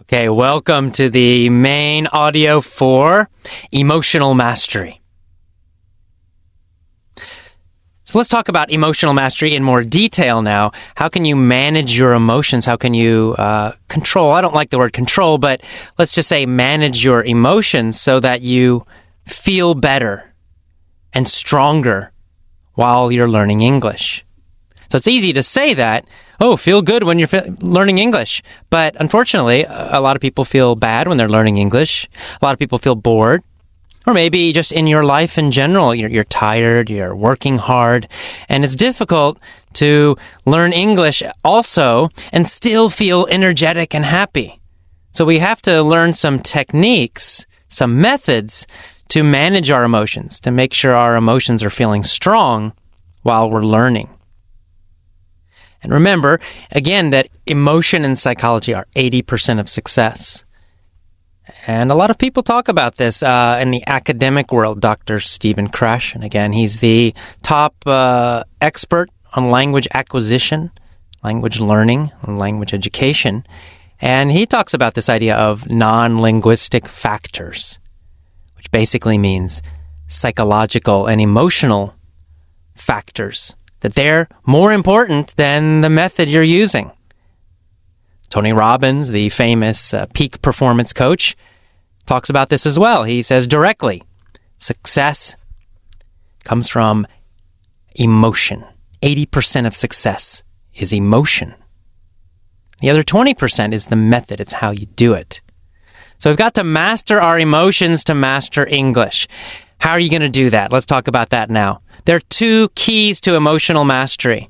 Okay, welcome to the main audio for emotional mastery. So let's talk about emotional mastery in more detail now. How can you manage your emotions? How can you control? I don't like the word control, but let's just say manage your emotions so that you feel better and stronger while you're learning English. So it's easy to say that, feel good when you're learning English. But unfortunately, a lot of people feel bad when they're learning English. A lot of people feel bored. Or maybe just in your life in general, you're tired, you're working hard, and it's difficult to learn English also and still feel energetic and happy. So we have to learn some techniques, some methods to manage our emotions, to make sure our emotions are feeling strong while we're learning. And remember, again, that emotion and psychology are 80% of success. And a lot of people talk about this in the academic world. Dr. Stephen Krashen, again, he's the top expert on language acquisition, language learning, and language education. And he talks about this idea of non-linguistic factors, which basically means psychological and emotional factors, that they're more important than the method you're using. Tony Robbins, the famous peak performance coach, talks about this as well. He says directly, success comes from emotion. 80% of success is emotion. The other 20% is the method. It's how you do it. So we've got to master our emotions to master English. How are you going to do that? Let's talk about that now. There are two keys to emotional mastery.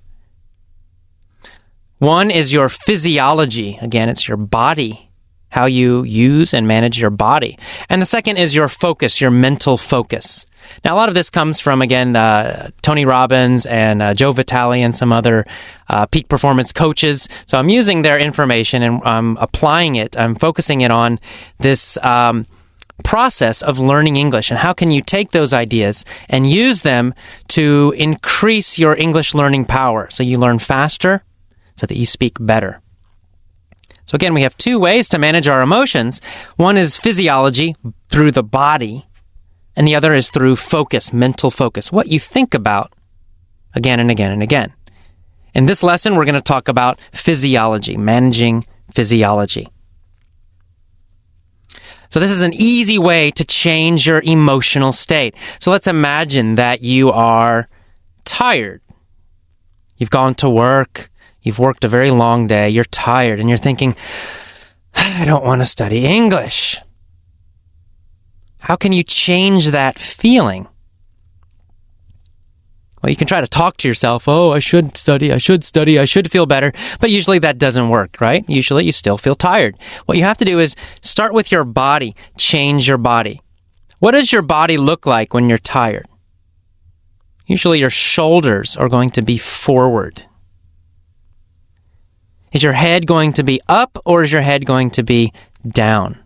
One is your physiology. Again, it's your body, how you use and manage your body. And the second is your focus, your mental focus. Now, a lot of this comes from, again, Tony Robbins and Joe Vitale and some other peak performance coaches. So I'm using their information and I'm applying it. I'm focusing it on this process of learning English, and how can you take those ideas and use them to increase your English learning power so you learn faster, so that you speak better. So again, we have two ways to manage our emotions. One is physiology, through the body, and the other is through focus, mental focus, what you think about again and again and again. In this lesson, we're going to talk about physiology, managing physiology. So this is an easy way to change your emotional state. So let's imagine that you are tired. You've gone to work. You've worked a very long day. You're tired and you're thinking, I don't want to study English. How can you change that feeling? Well, you can try to talk to yourself. I should study, I should feel better. But usually that doesn't work, right? Usually you still feel tired. What you have to do is start with your body. Change your body. What does your body look like when you're tired? Usually your shoulders are going to be forward. Is your head going to be up or is your head going to be down?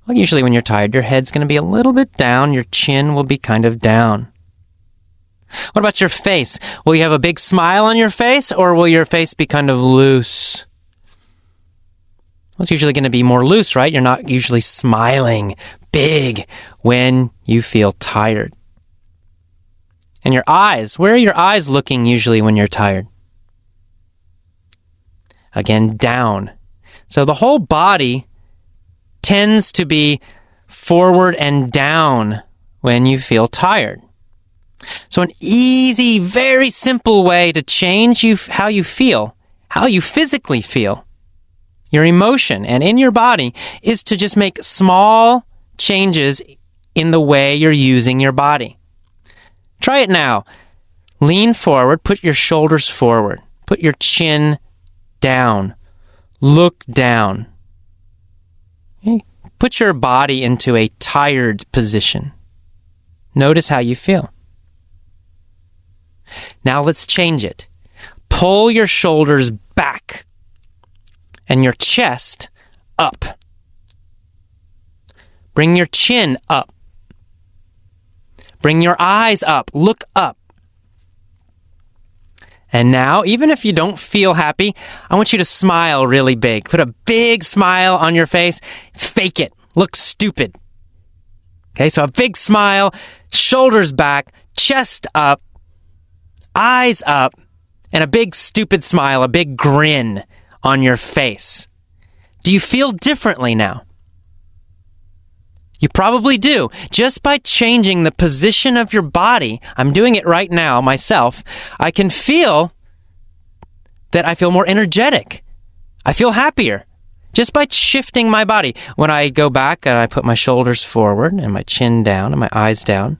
Well, usually when you're tired, your head's going to be a little bit down. Your chin will be kind of down. What about your face? Will you have a big smile on your face or will your face be kind of loose? Well, it's usually going to be more loose, right? You're not usually smiling big when you feel tired. And your eyes, where are your eyes looking usually when you're tired? Again, down. So the whole body tends to be forward and down when you feel tired. So an easy, very simple way to change how you feel, how you physically feel, your emotion and in your body, is to just make small changes in the way you're using your body. Try it now. Lean forward, put your shoulders forward, put your chin down, look down. Okay. Put your body into a tired position. Notice how you feel. Now let's change it. Pull your shoulders back and your chest up. Bring your chin up. Bring your eyes up. Look up. And now, even if you don't feel happy, I want you to smile really big. Put a big smile on your face. Fake it. Look stupid. Okay, so a big smile, shoulders back, chest up, eyes up, and a big stupid smile, a big grin on your face. Do you feel differently now? You probably do. Just by changing the position of your body, I'm doing it right now myself, I can feel that I feel more energetic. I feel happier. Just by shifting my body. When I go back and I put my shoulders forward and my chin down and my eyes down,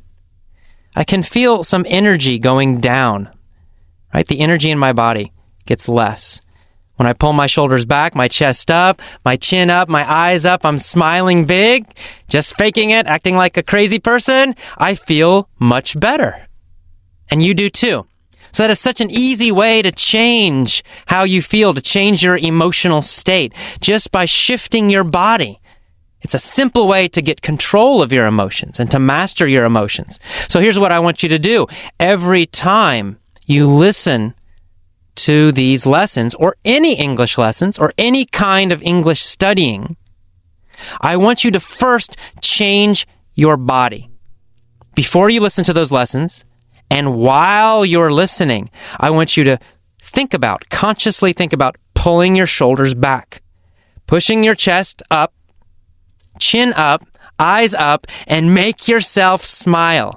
I can feel some energy going down, right? The energy in my body gets less. When I pull my shoulders back, my chest up, my chin up, my eyes up, I'm smiling big, just faking it, acting like a crazy person, I feel much better. And you do too. So that is such an easy way to change how you feel, to change your emotional state, just by shifting your body. It's a simple way to get control of your emotions and to master your emotions. So here's what I want you to do. Every time you listen to these lessons, or any English lessons, or any kind of English studying, I want you to first change your body. Before you listen to those lessons, and while you're listening, I want you to consciously think about pulling your shoulders back, pushing your chest up, chin up, eyes up, and make yourself smile.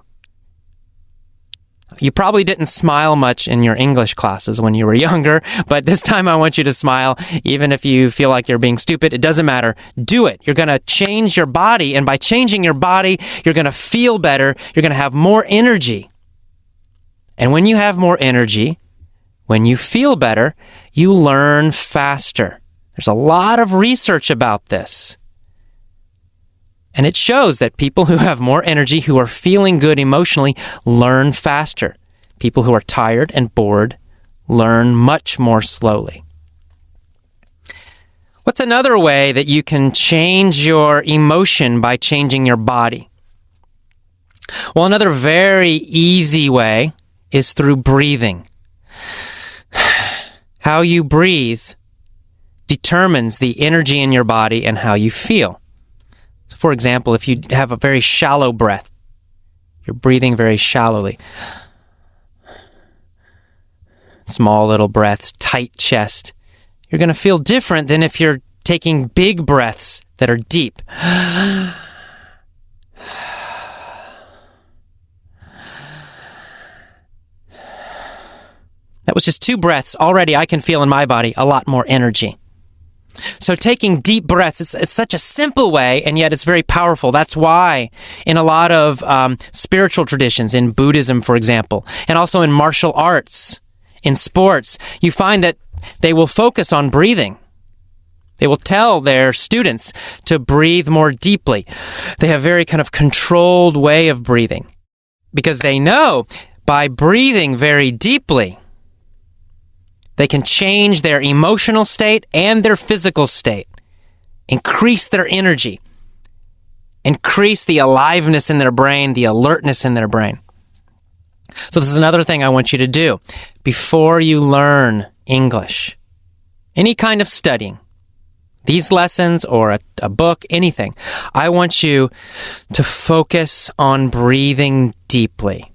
You probably didn't smile much in your English classes when you were younger, but this time I want you to smile, even if you feel like you're being stupid. It doesn't matter. Do it. You're going to change your body, and by changing your body, you're going to feel better. You're going to have more energy. And when you have more energy, when you feel better, you learn faster. There's a lot of research about this. And it shows that people who have more energy, who are feeling good emotionally, learn faster. People who are tired and bored learn much more slowly. What's another way that you can change your emotion by changing your body? Well, another very easy way is through breathing. How you breathe determines the energy in your body and how you feel. So, for example, if you have a very shallow breath, you're breathing very shallowly. Small little breaths, tight chest. You're going to feel different than if you're taking big breaths that are deep. That was just 2 breaths. Already I can feel in my body a lot more energy. So taking deep breaths, it's such a simple way, and yet it's very powerful. That's why in a lot of spiritual traditions, in Buddhism, for example, and also in martial arts, in sports, you find that they will focus on breathing. They will tell their students to breathe more deeply. They have a very kind of controlled way of breathing because they know by breathing very deeply, they can change their emotional state and their physical state, increase their energy, increase the aliveness in their brain, the alertness in their brain. So this is another thing I want you to do. Before you learn English, any kind of studying, these lessons or a book, anything, I want you to focus on breathing deeply.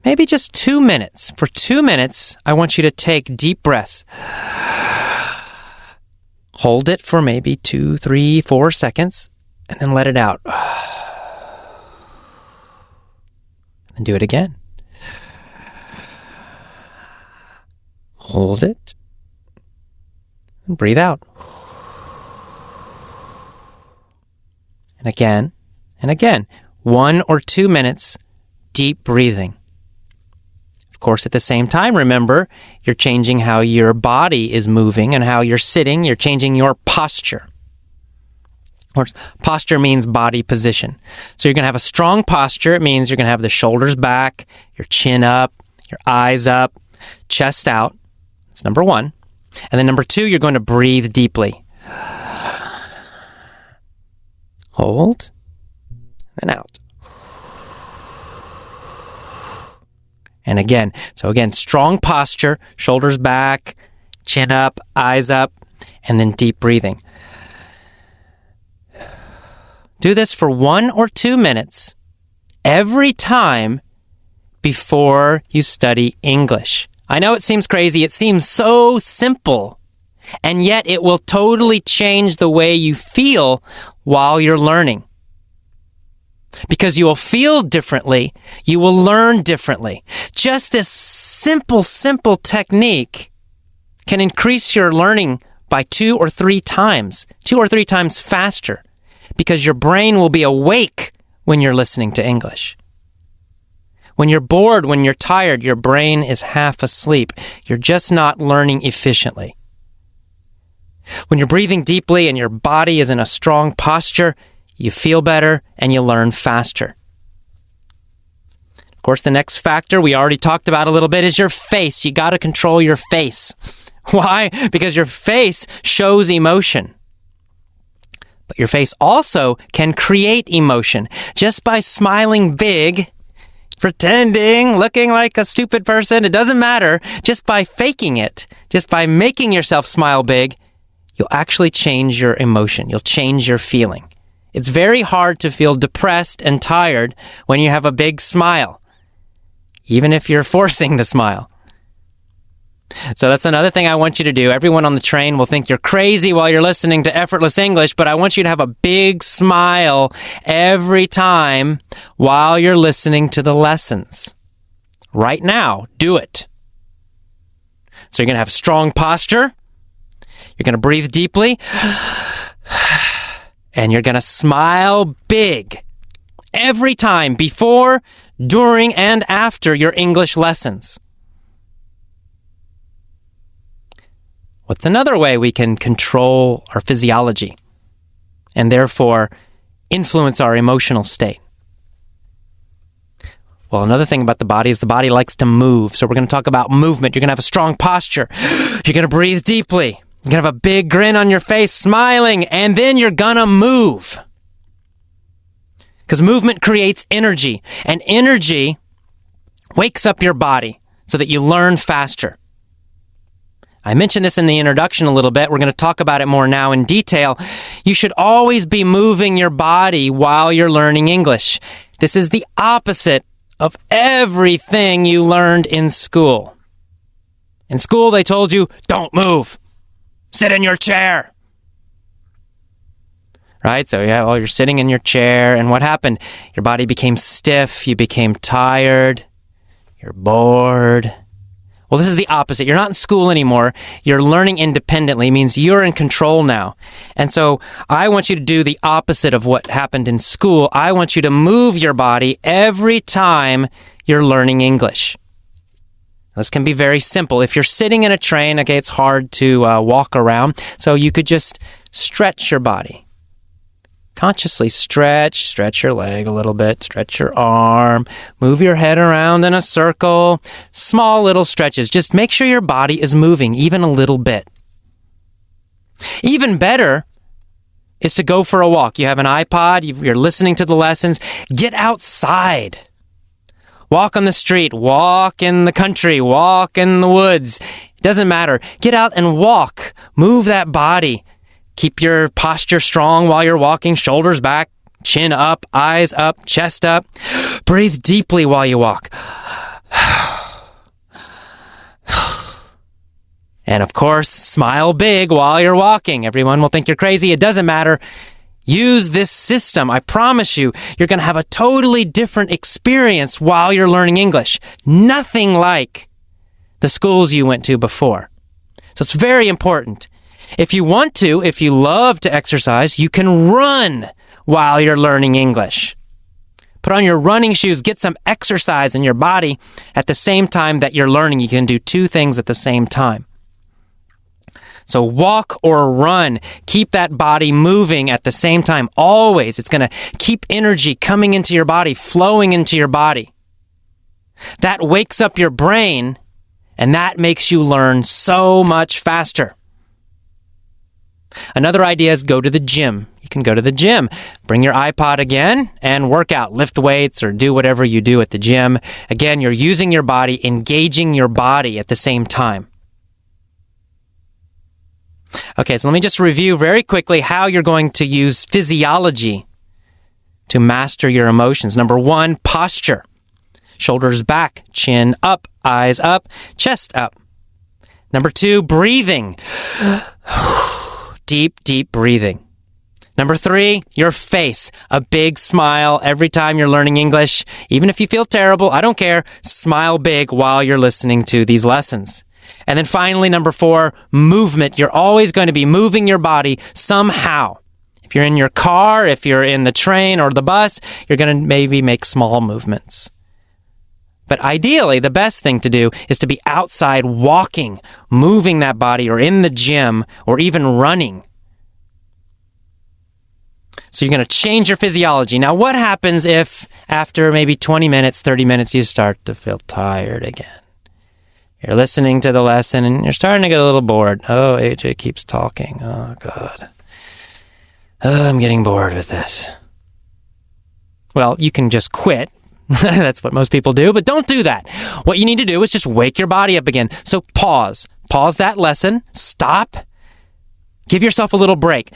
Maybe just 2 minutes. For 2 minutes, I want you to take deep breaths. Hold it for maybe 2, 3, 4 seconds, and then let it out. And do it again. Hold it, and breathe out. And again, and again. 1 or 2 minutes, deep breathing. Of course, at the same time, remember, you're changing how your body is moving and how you're sitting. You're changing your posture. Of course, posture means body position. So you're going to have a strong posture. It means you're going to have the shoulders back, your chin up, your eyes up, chest out. That's number 1. And then number 2, you're going to breathe deeply. Hold, then out. And again, strong posture, shoulders back, chin up, eyes up, and then deep breathing. Do this for 1 or 2 minutes every time before you study English. I know it seems crazy. It seems so simple. And yet it will totally change the way you feel while you're learning. Because you will feel differently. You will learn differently. Just this simple technique can increase your learning by 2 or 3 times. 2 or 3 times faster. Because your brain will be awake when you're listening to English. When you're bored, when you're tired, your brain is half asleep. You're just not learning efficiently. When you're breathing deeply and your body is in a strong posture, you feel better and you learn faster. Of course, the next factor we already talked about a little bit is your face. You got to control your face. Why? Because your face shows emotion. But your face also can create emotion just by smiling big, pretending, looking like a stupid person. It doesn't matter. Just by faking it, just by making yourself smile big, you'll actually change your emotion. You'll change your feeling. It's very hard to feel depressed and tired when you have a big smile, even if you're forcing the smile. So that's another thing I want you to do. Everyone on the train will think you're crazy while you're listening to Effortless English, but I want you to have a big smile every time while you're listening to the lessons. Right now, do it. So you're going to have strong posture. You're going to breathe deeply. And you're going to smile big every time before, during, and after your English lessons. What's another way we can control our physiology and therefore influence our emotional state? Well, another thing about the body is the body likes to move. So we're going to talk about movement. You're going to have a strong posture. You're going to breathe deeply. You're going to have a big grin on your face, smiling, and then you're going to move. Because movement creates energy, and energy wakes up your body so that you learn faster. I mentioned this in the introduction a little bit. We're going to talk about it more now in detail. You should always be moving your body while you're learning English. This is the opposite of everything you learned in school. In school, they told you, don't move. Sit in your chair. Right? So you're sitting in your chair, and what happened? Your body became stiff. You became tired. You're bored. Well, this is the opposite. You're not in school anymore. You're learning independently. It means you're in control now. And so I want you to do the opposite of what happened in school. I want you to move your body every time you're learning English. This can be very simple. If you're sitting in a train, okay, it's hard to walk around. So you could just stretch your body. Consciously stretch your leg a little bit, stretch your arm, move your head around in a circle, small little stretches. Just make sure your body is moving even a little bit. Even better is to go for a walk. You have an iPod, you're listening to the lessons. Get outside. Walk on the street, walk in the country, walk in the woods. It doesn't matter. Get out and walk. Move that body. Keep your posture strong while you're walking, shoulders back, chin up, eyes up, chest up. Breathe deeply while you walk. And of course, smile big while you're walking. Everyone will think you're crazy. It doesn't matter. Use this system. I promise you, you're going to have a totally different experience while you're learning English. Nothing like the schools you went to before. So it's very important. If you want to, if you love to exercise, you can run while you're learning English. Put on your running shoes, get some exercise in your body at the same time that you're learning. You can do 2 things at the same time. So walk or run. Keep that body moving at the same time. Always. It's going to keep energy coming into your body, flowing into your body. That wakes up your brain, and that makes you learn so much faster. Another idea is go to the gym. You can go to the gym. Bring your iPod again and work out. Lift weights or do whatever you do at the gym. Again, you're using your body, engaging your body at the same time. Okay, so let me just review very quickly how you're going to use physiology to master your emotions. Number 1, posture. Shoulders back, chin up, eyes up, chest up. Number 2, breathing. Deep, deep breathing. Number 3, your face. A big smile every time you're learning English. Even if you feel terrible, I don't care. Smile big while you're listening to these lessons. And then finally, number 4, movement. You're always going to be moving your body somehow. If you're in your car, if you're in the train or the bus, you're going to maybe make small movements. But ideally, the best thing to do is to be outside walking, moving that body, or in the gym, or even running. So you're going to change your physiology. Now, what happens if after maybe 20 minutes, 30 minutes, you start to feel tired again? You're listening to the lesson and you're starting to get a little bored. Oh, AJ keeps talking. Oh, God. Oh, I'm getting bored with this. Well, you can just quit. That's what most people do, but don't do that. What you need to do is just wake your body up again. So pause. Pause that lesson. Stop. Give yourself a little break.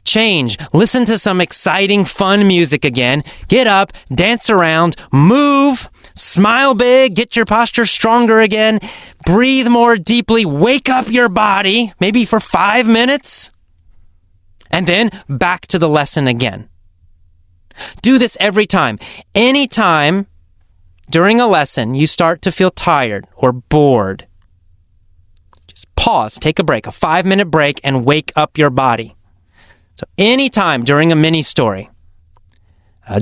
Change. Listen to some exciting, fun music again. Get up, dance around, move, smile big, get your posture stronger again. Breathe more deeply. Wake up your body, maybe for 5 minutes. And then back to the lesson again. Do this every time. Anytime during a lesson you start to feel tired or bored, just pause, take a break, a 5-minute break, and wake up your body. So anytime during a mini story,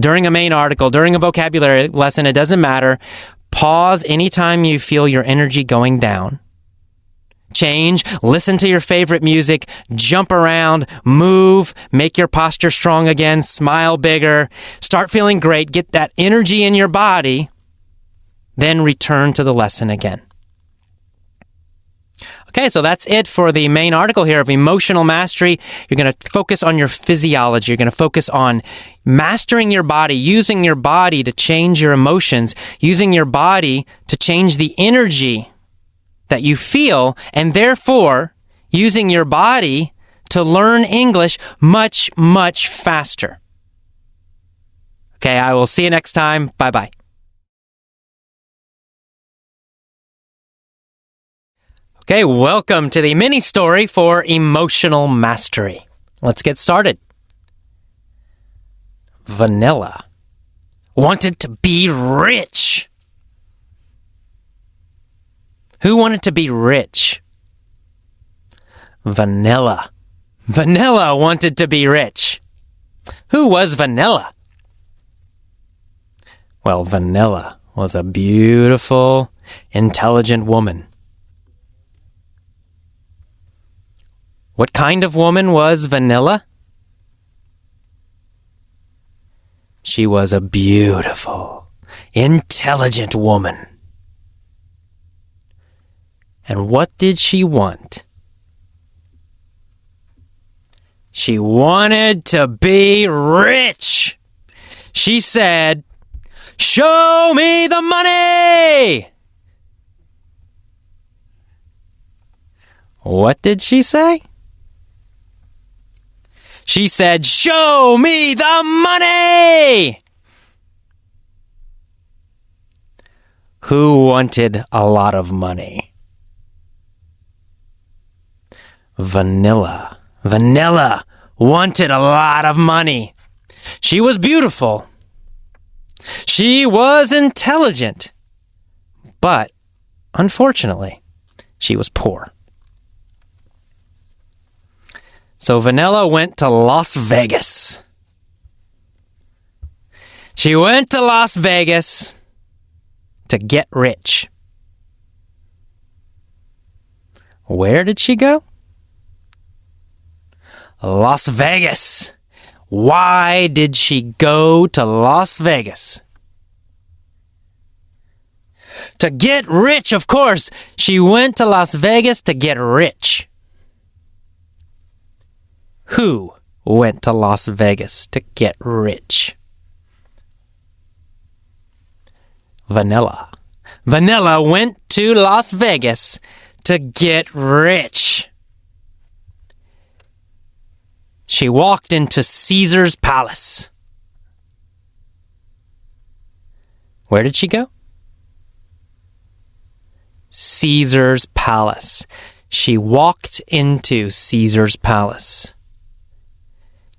during a main article, during a vocabulary lesson, it doesn't matter. Pause anytime you feel your energy going down. Change, listen to your favorite music, jump around, move, make your posture strong again, smile bigger, start feeling great, get that energy in your body, then return to the lesson again. Okay, so that's it for the main article here of emotional mastery. You're going to focus on your physiology. You're going to focus on mastering your body, using your body to change your emotions, using your body to change the energy that you feel, and therefore using your body to learn English much, much faster. Okay, I will see you next time. Bye-bye. Okay, welcome to the mini story for emotional mastery. Let's get started. Vanilla wanted to be rich. Who wanted to be rich? Vanilla. Vanilla wanted to be rich. Who was Vanilla? Well, Vanilla was a beautiful, intelligent woman. What kind of woman was Vanilla? She was a beautiful, intelligent woman. And what did she want? She wanted to be rich. She said, "Show me the money!" What did she say? She said, "Show me the money!" Who wanted a lot of money? Vanilla. Vanilla wanted a lot of money. She was beautiful. She was intelligent. But, unfortunately, she was poor. So Vanilla went to Las Vegas. She went to Las Vegas to get rich. Where did she go? Las Vegas. Why did she go to Las Vegas? To get rich, of course. She went to Las Vegas to get rich. Who went to Las Vegas to get rich? Vanilla. Vanilla went to Las Vegas to get rich. She walked into Caesar's palace. Where did she go? Caesar's palace. She walked into Caesar's palace.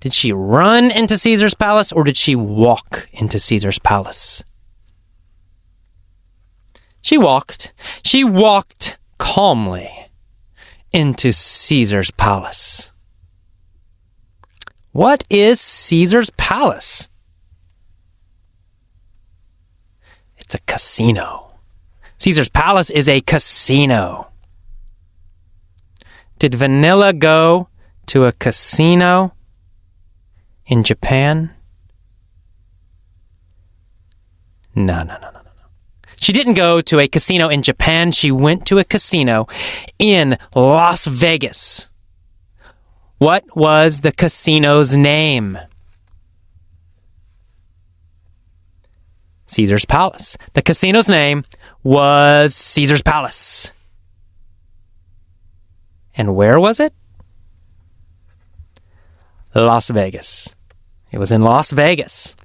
Did she run into Caesar's palace or did she walk into Caesar's palace? She walked. She walked calmly into Caesar's palace. What is Caesar's palace? It's a casino. Caesar's palace is a casino. Did Vanilla go to a casino in Japan? No. She didn't go to a casino in Japan. She went to a casino in Las Vegas. What was the casino's name? Caesar's Palace. The casino's name was Caesar's Palace. And where was it? Las Vegas. It was in Las Vegas.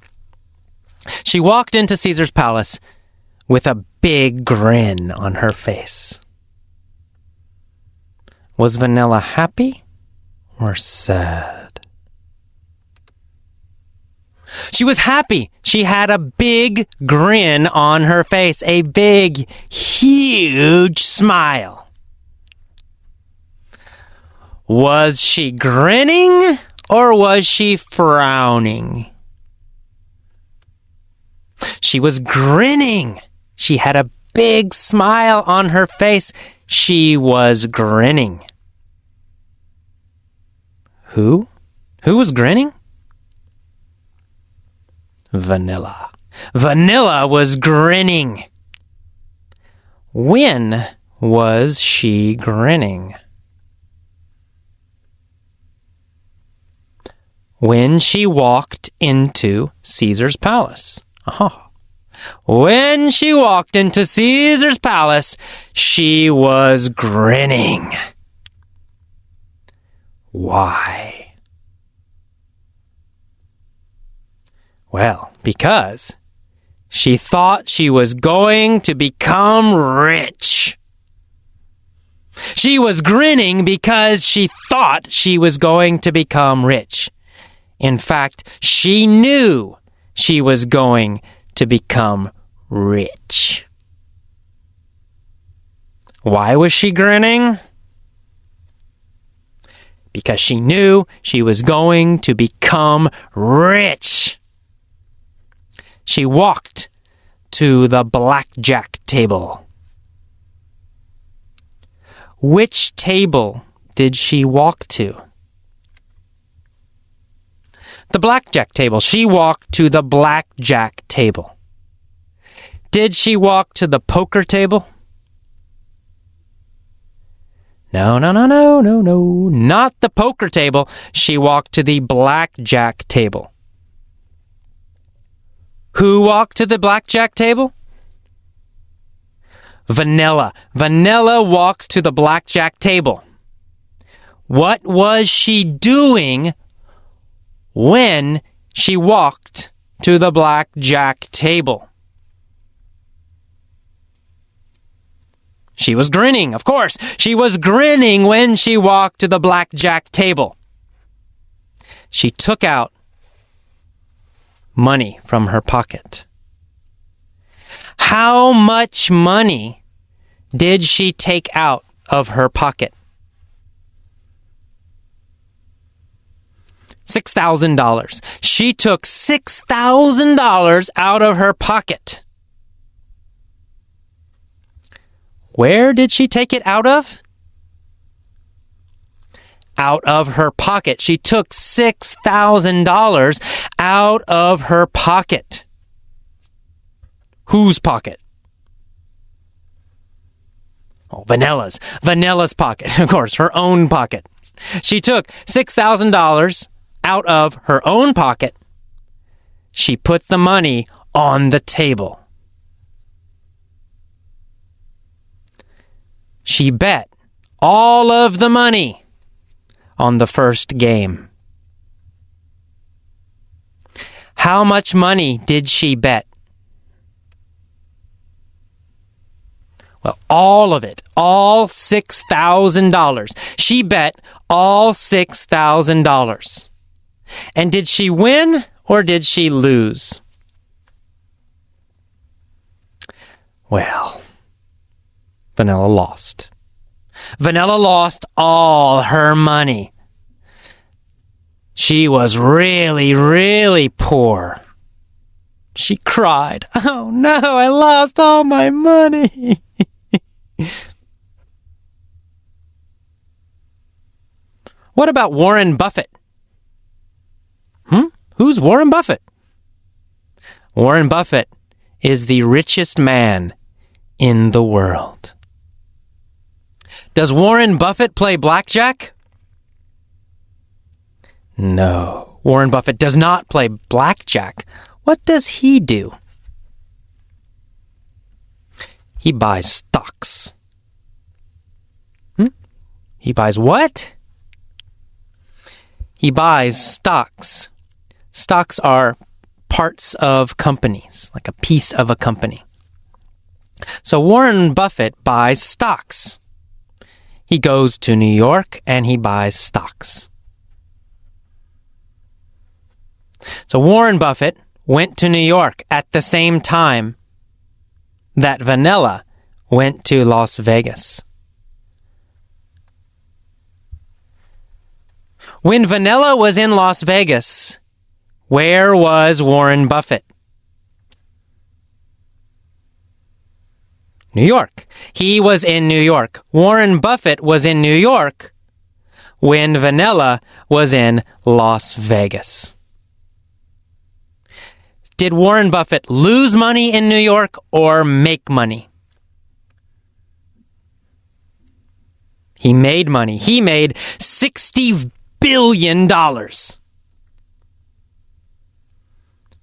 She walked into Caesar's Palace with a big grin on her face. Was Vanilla happy or sad? She was happy. She had a big grin on her face, a big, huge smile. Was she grinning or was she frowning? She was grinning. She had a big smile on her face. She was grinning. Who? Who was grinning? Vanilla. Vanilla was grinning. When was she grinning? When she walked into Caesar's palace. When she walked into Caesar's palace, she was grinning. Why? Well, because she thought she was going to become rich. She was grinning because she thought she was going to become rich. In fact, she knew she was going to become rich. Why was she grinning? Because she knew she was going to become rich. She walked to the blackjack table. Which table did she walk to? The blackjack table. She walked to the blackjack table. Did she walk to the poker table? No. Not the poker table. She walked to the blackjack table. Who walked to the blackjack table? Vanilla. Vanilla walked to the blackjack table. What was she doing when she walked to the blackjack table? She was grinning, of course. She was grinning when she walked to the blackjack table. She took out money from her pocket. How much money did she take out of her pocket? $6,000. She took $6,000 out of her pocket. Where did she take it out of? Out of her pocket. She took $6,000 out of her pocket. Whose pocket? Oh, Vanilla's. Vanilla's pocket. Of course, her own pocket. She took $6,000 out of her own pocket, she put the money on the table. She bet all of the money on the first game. How much money did she bet? Well, all of it, all $6,000. She bet all $6,000. And did she win or did she lose? Well, Vanilla lost. Vanilla lost all her money. She was really, really poor. She cried, "Oh no, I lost all my money." What about Warren Buffett? Who's Warren Buffett? Warren Buffett is the richest man in the world. Does Warren Buffett play blackjack? No, Warren Buffett does not play blackjack. What does he do? He buys stocks. He buys what? He buys stocks. Stocks are parts of companies, like a piece of a company. So Warren Buffett buys stocks. He goes to New York and he buys stocks. So Warren Buffett went to New York at the same time that Vanilla went to Las Vegas. When Vanilla was in Las Vegas, where was Warren Buffett? New York. He was in New York. Warren Buffett was in New York when Vanilla was in Las Vegas. Did Warren Buffett lose money in New York or make money? He made money. He made $60 billion.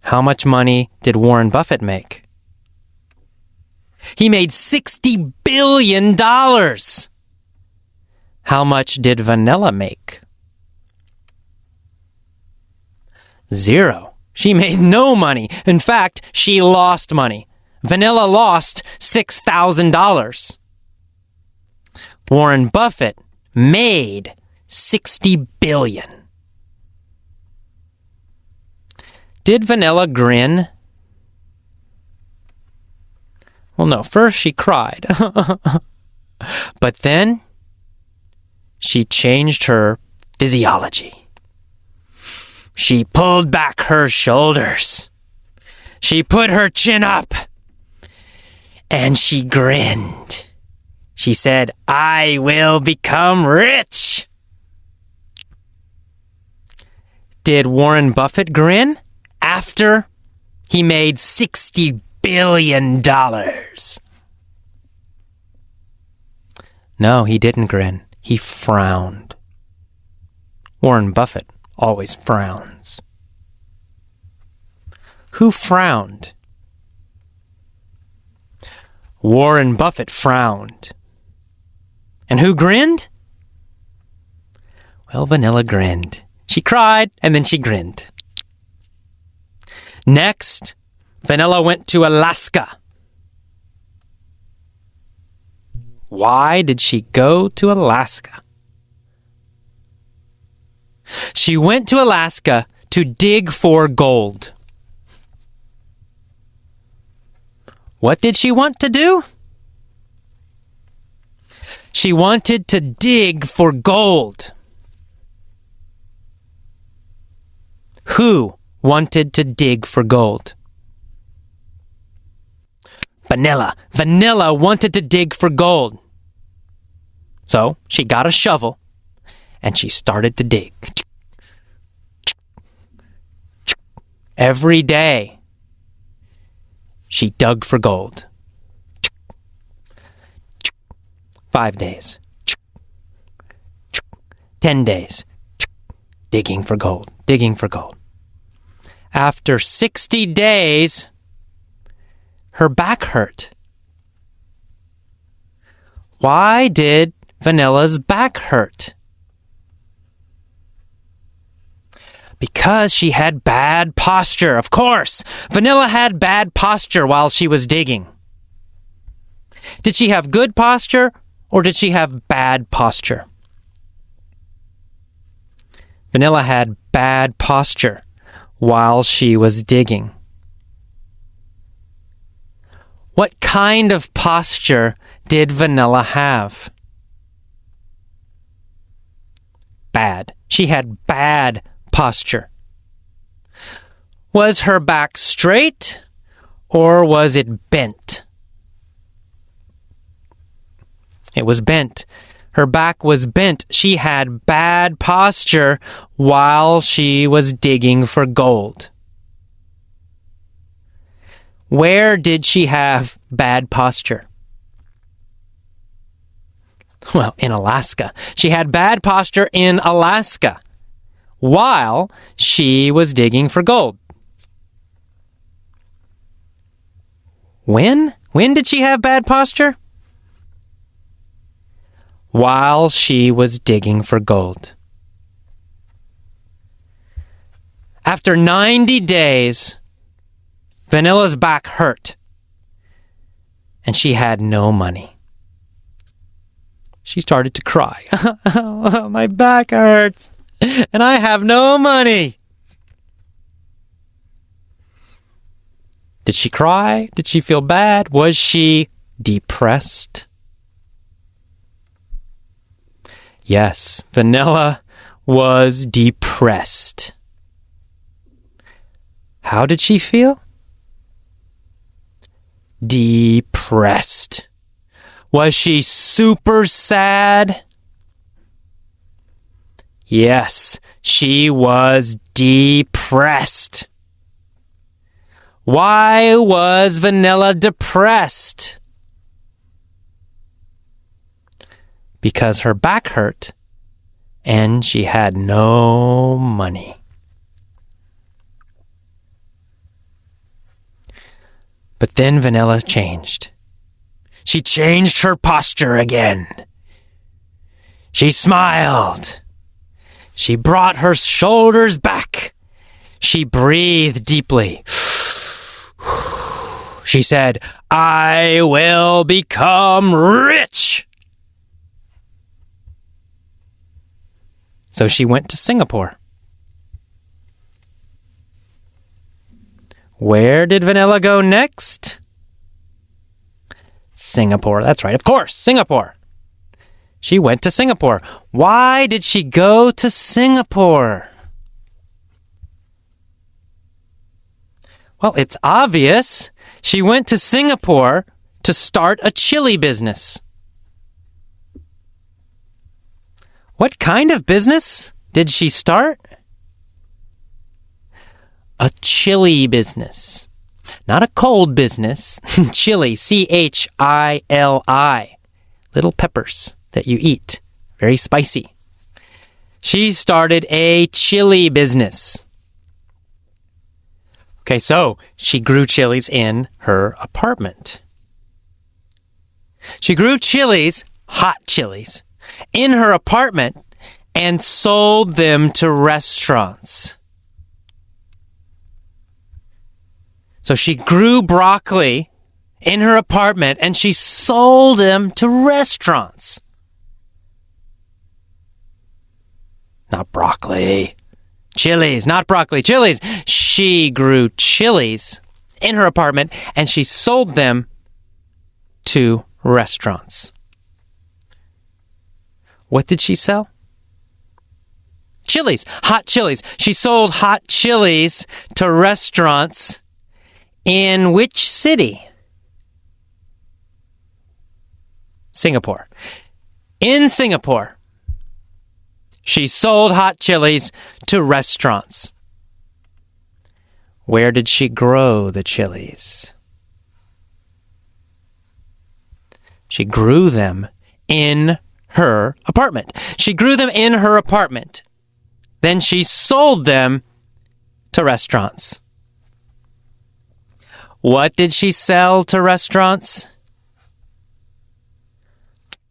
How much money did Warren Buffett make? He made $60 billion. How much did Vanilla make? 0. She made no money. In fact, she lost money. Vanilla lost $6,000. Warren Buffett made $60 billion. Did Vanilla grin? Well, no. First she cried. But then she changed her physiology. She pulled back her shoulders. She put her chin up. And she grinned. She said, "I will become rich." Did Warren Buffett grin after he made $60 billion? No, he didn't grin. He frowned. Warren Buffett always frowns. Who frowned? Warren Buffett frowned. And who grinned? Well, Vanilla grinned. She cried and then she grinned. Next, Vanilla went to Alaska. Why did she go to Alaska? She went to Alaska to dig for gold. What did she want to do? She wanted to dig for gold. Who wanted to dig for gold? Vanilla. Vanilla wanted to dig for gold. So she got a shovel and she started to dig. Every day, she dug for gold. 5 days. 10 days. digging for gold, digging for gold. After 60 days, her back hurt. Why did Vanilla's back hurt? Because she had bad posture. Of course, Vanilla had bad posture while she was digging. Did she have good posture or did she have bad posture? Vanilla had bad posture while she was digging. What kind of posture did Vanilla have? Bad. She had bad posture. Was her back straight or was it bent? It was bent. Her back was bent. She had bad posture while she was digging for gold. Where did she have bad posture? Well, in Alaska. She had bad posture in Alaska while she was digging for gold. When? When did she have bad posture? While she was digging for gold. After 90 days, Vanilla's back hurt, and she had no money. She started to cry. My back hurts, and I have no money. Did she cry? Did she feel bad? Was she depressed? Yes, Vanilla was depressed. How did she feel? Depressed. Was she super sad? Yes, she was depressed. Why was Vanilla depressed? Because her back hurt and she had no money. But then Vanilla changed. She changed her posture again. She smiled. She brought her shoulders back. She breathed deeply. She said, "I will become rich." So she went to Singapore. Where did Vanilla go next? Singapore. That's right. Of course, Singapore. She went to Singapore. Why did she go to Singapore? Well, it's obvious. She went to Singapore to start a chili business. What kind of business did she start? A chili business. Not a cold business. Chili, C-H-I-L-I. Little peppers that you eat. Very spicy. She started a chili business. Okay, so she grew chilies in her apartment. She grew chilies, hot chilies, in her apartment and sold them to restaurants. So she grew broccoli in her apartment and she sold them to restaurants. Not broccoli. Chilies, not broccoli, chilies. She grew chilies in her apartment and she sold them to restaurants. What did she sell? Chilies, hot chilies. She sold hot chilies to restaurants in which city? Singapore. In Singapore, she sold hot chilies to restaurants. Where did she grow the chilies? She grew them in her apartment. She grew them in her apartment. Then she sold them to restaurants. What did she sell to restaurants?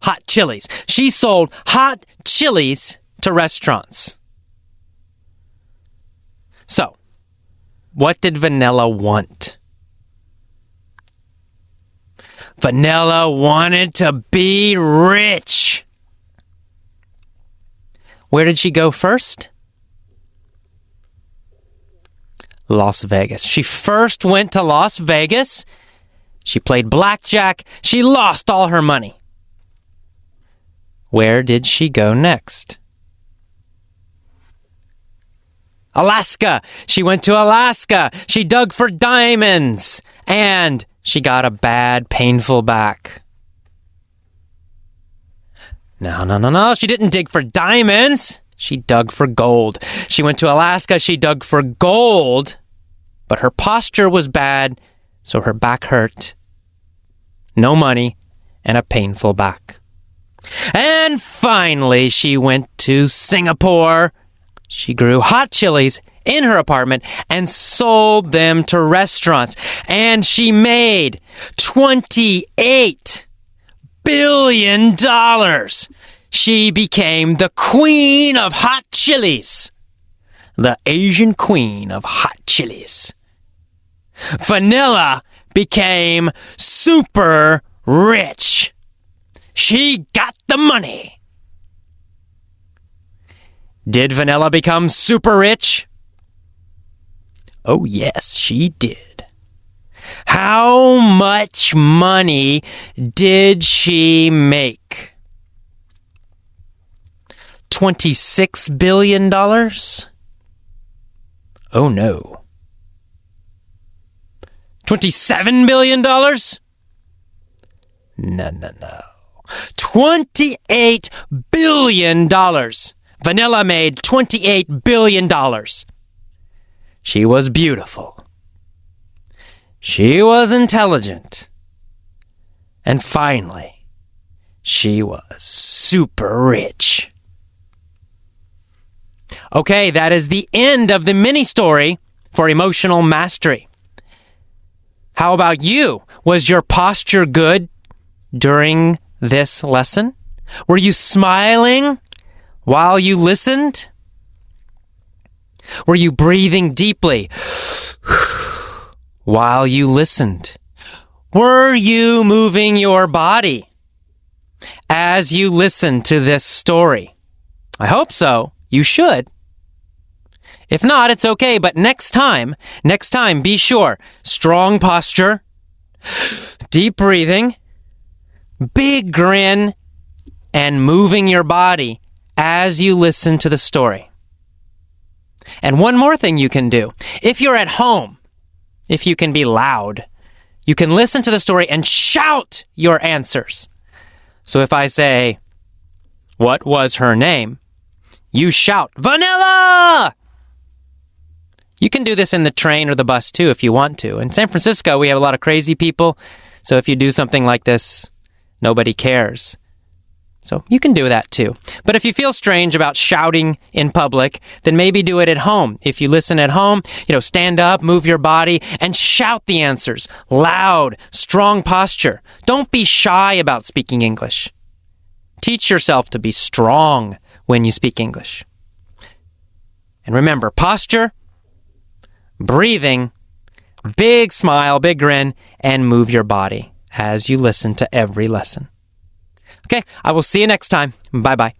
Hot chilies. She sold hot chilies to restaurants. So, what did Vanilla want? Vanilla wanted to be rich. Where did she go first? Las Vegas. She first went to Las Vegas. She played blackjack. She lost all her money. Where did she go next? Alaska. She went to Alaska. She dug for diamonds. And she got a bad, painful back. No. She didn't dig for diamonds. She dug for gold. She went to Alaska. She dug for gold. But her posture was bad, so her back hurt. No money and a painful back. And finally, she went to Singapore. She grew hot chilies in her apartment and sold them to restaurants. And she made $28 billion. She became the queen of hot chilies. The Asian queen of hot chilies. Vanilla became super rich. She got the money. Did Vanilla become super rich? Oh, yes, she did. How much money did she make? $26 billion? Oh, no. $27 billion? No. $28 billion. Vanilla made $28 billion. She was beautiful. She was intelligent. And finally, she was super rich. Okay, that is the end of the mini story for emotional mastery. How about you? Was your posture good during this lesson? Were you smiling while you listened? Were you breathing deeply while you listened? Were you moving your body as you listened to this story? I hope so. You should. If not, it's okay, but next time, be sure. Strong posture, deep breathing, big grin, and moving your body as you listen to the story. And one more thing you can do. If you're at home, if you can be loud, you can listen to the story and shout your answers. So if I say, "What was her name?" you shout, "Vanilla!" You can do this in the train or the bus too if you want to. In San Francisco, we have a lot of crazy people. So if you do something like this, nobody cares. So you can do that too. But if you feel strange about shouting in public, then maybe do it at home. If you listen at home, stand up, move your body, and shout the answers. Loud, strong posture. Don't be shy about speaking English. Teach yourself to be strong when you speak English. And remember, posture, breathing, big smile, big grin, and move your body as you listen to every lesson. Okay, I will see you next time. Bye-bye.